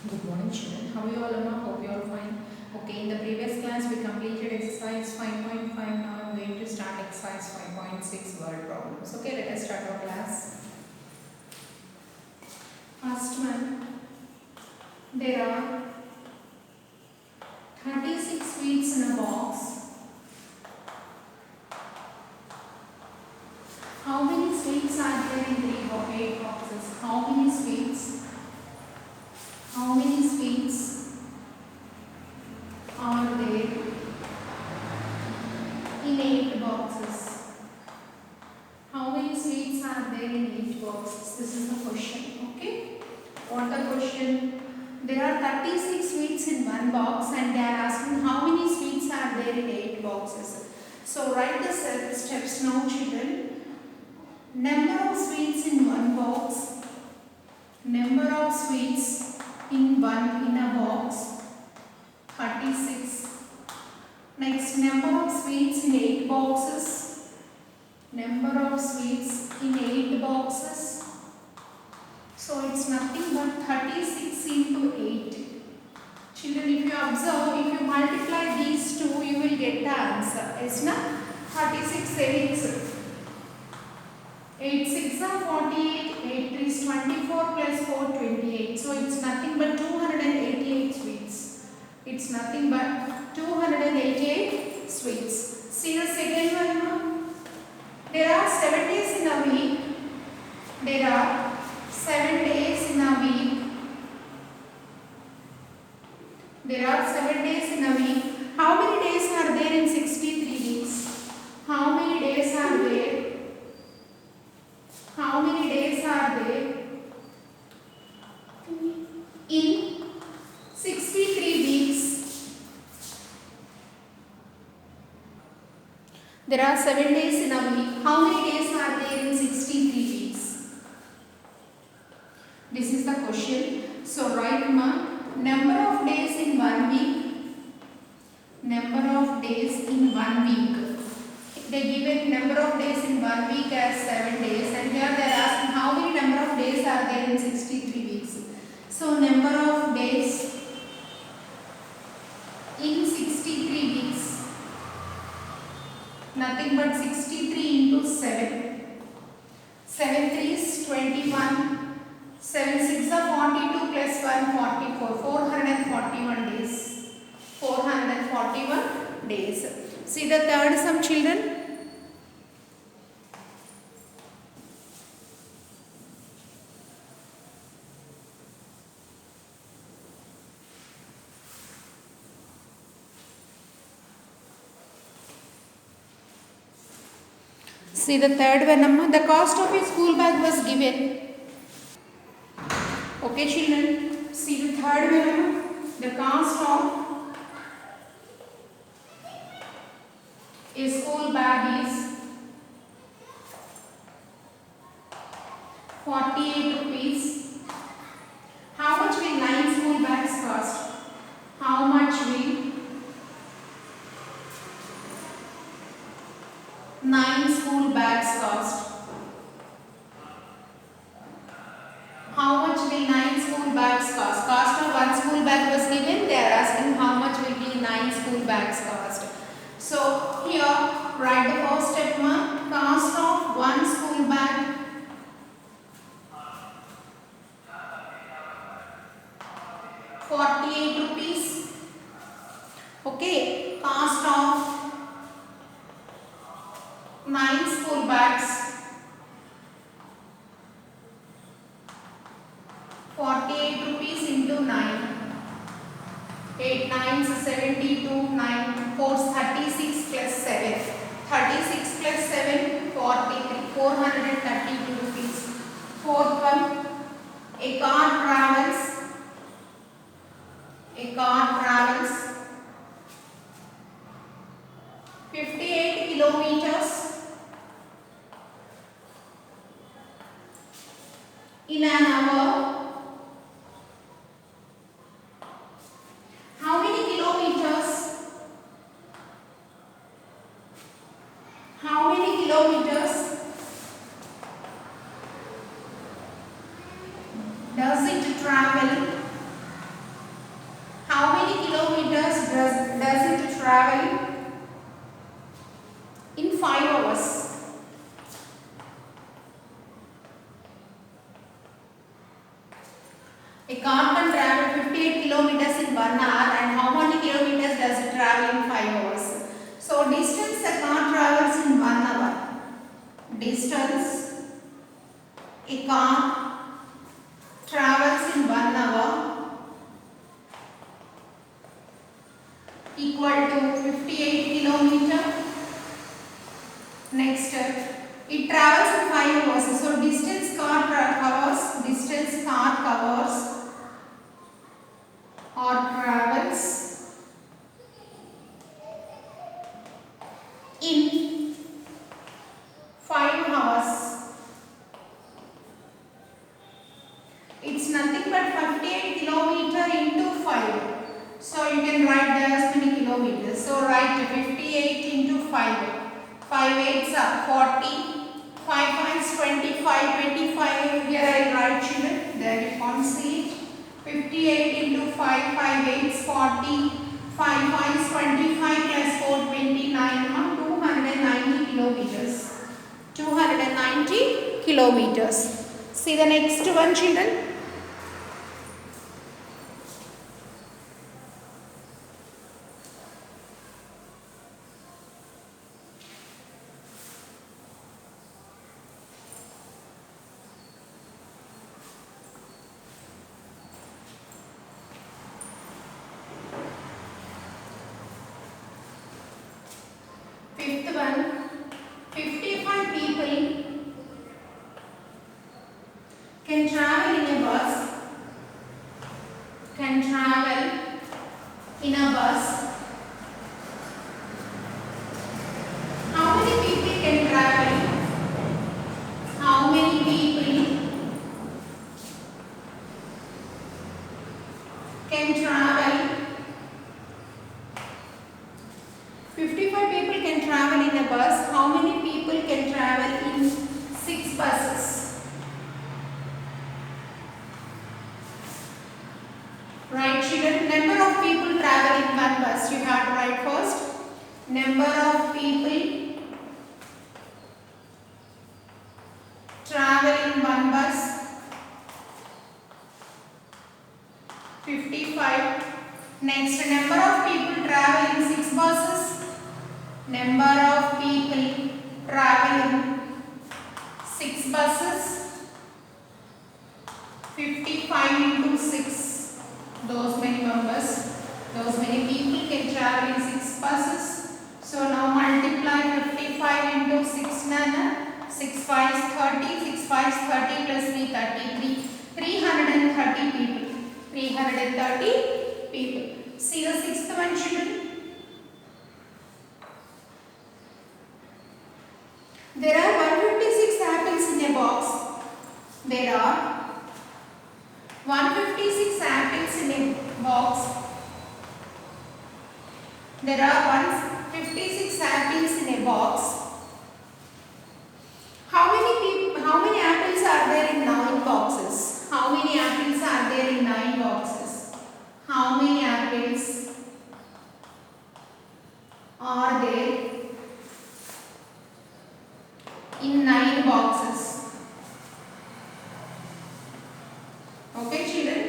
Good morning, children. How are you all? Anna? Hope you are fine. Okay, in the previous class we completed exercise 5.5. Now I'm going to start exercise 5.6 word problems. Okay, let us start our class. First one, there are 36 sweets in a box. How many sweets are there in 8 boxes? How many sweets? How many sweets are there in 8 boxes? How many sweets are there in 8 boxes? This is the question. Okay. What the question? There are 36 sweets in one box and they are asking how many sweets are there in 8 boxes. So write the steps now, children. Number of sweets in one box. Number of sweets in a box. 36. Next, number of sweets in 8 boxes. Number of sweets in 8 boxes. So it's nothing but 36 into 8. Children, if you observe, if you multiply these two, you will get the answer. It's not 36 8. 8 6 are 48, 8 3 is 24 plus 4 28. So it's nothing but 288 sweets. It's nothing but 288 sweets. See the second one now. There are 7 days in a week. There are 7 days in a week. There are 7 days in a week. How many days are there in 63 weeks? How many days are there? How many days are there in 63 weeks? There are 7 days in a week. How many days are there in 63 weeks? This is the question. So write number of days in 1 week. Number of days in 1 week. They give a number of days in 1 week as 7 days, and here they are asking how many number of days are there in 63 weeks. So number of days in 63 weeks, nothing but 63 into 7. 7 3 is 21. 7 6 are 42 plus 1 44. 441 days. 441 days. See the third sum, children. See the third one, Amma. The cost of a school bag was given. Okay, children. See the third one, Amma. The cost of a school bag is 48 rupees. How much will 9 school bags cost? How much will 9 school bags cost? How much will 9 school bags cost? Cost of 1 school bag was given. They are asking how much will be 9 school bags cost. So here write the first step one. Cost of 1 school bag. ₹48. Okay. Cost of 9 school bags. 48 rupees into 9. 8 9s 72, 9 4s 36 plus 7. 36 plus 7 43. 432 rupees. Fourth one, a car travels. A car travels 58 kilometers in an hour. How many kilometers? How many kilometers does it travel A car can travel 58 kilometers in 1 hour, and how many kilometers does it travel in 5 hours? So distance a car travels in 1 hour. Distance a car travels in 1 hour equal to 58 kilometer. Next, it travels in 5 hours. So distance car covers or travels in 5 hours. It's nothing but 58 kilometer into 5. So you can write there as many kilometers. So write 58 into 5. 5 8s are 40. 5 5s 25. 25 here I will write children. There you can't see it. 58 into 5. 5 8s 40. 5 5s 25 plus 4 29. 290 kilometers. 290 kilometers. See the next one, children. Fifth one, 55 people can travel in a bus. How many people can travel? How many people can travel? 55 people can travel in a bus. How many people can travel in 6 buses? Right, children. Number of people travel in one bus. You have to write first. Number of people travel in one bus. 55. Next, number of people travel in 6 buses. Number of people travel in 6 buses. 55 into 6. Those many members, those many people can travel in 6 buses. So now multiply 55 into 6 nana. 6 5s 30. 6 5s 30 plus 3 33. 330 people. 330 people. See the sixth one, children. There are 156 apples in a box. There are 156 apples in a box. There are 156 apples in a box. How many apples are there in 9 boxes? How many apples are there in 9 boxes? How many apples are there in 9 boxes? Okay, children.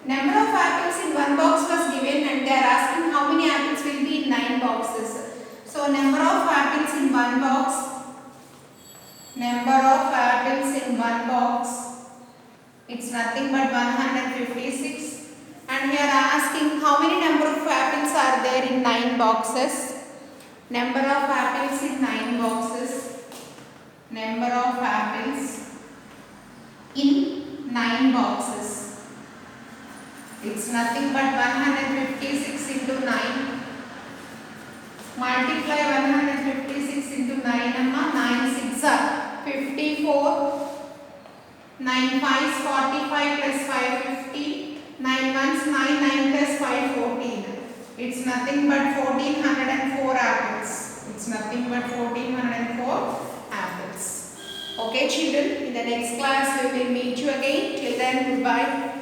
Number of apples in one box was given and they are asking how many apples will be in 9 boxes. So number of apples in one box. Number of apples in one box. It's nothing but 156. And here asking how many number of apples are there in 9 boxes. Number of apples in 9 boxes. Number of apples in 9 boxes. It's nothing but 156 into 9. Multiply 156 into 9. 9 6 are 54. 9 5s 45 plus 5 50. 9 1s 9. 9 plus 5 14. It's nothing but 1404 apples. It's nothing but 1404 apples. Okay, children, in the next class we will meet you again. Till then, goodbye.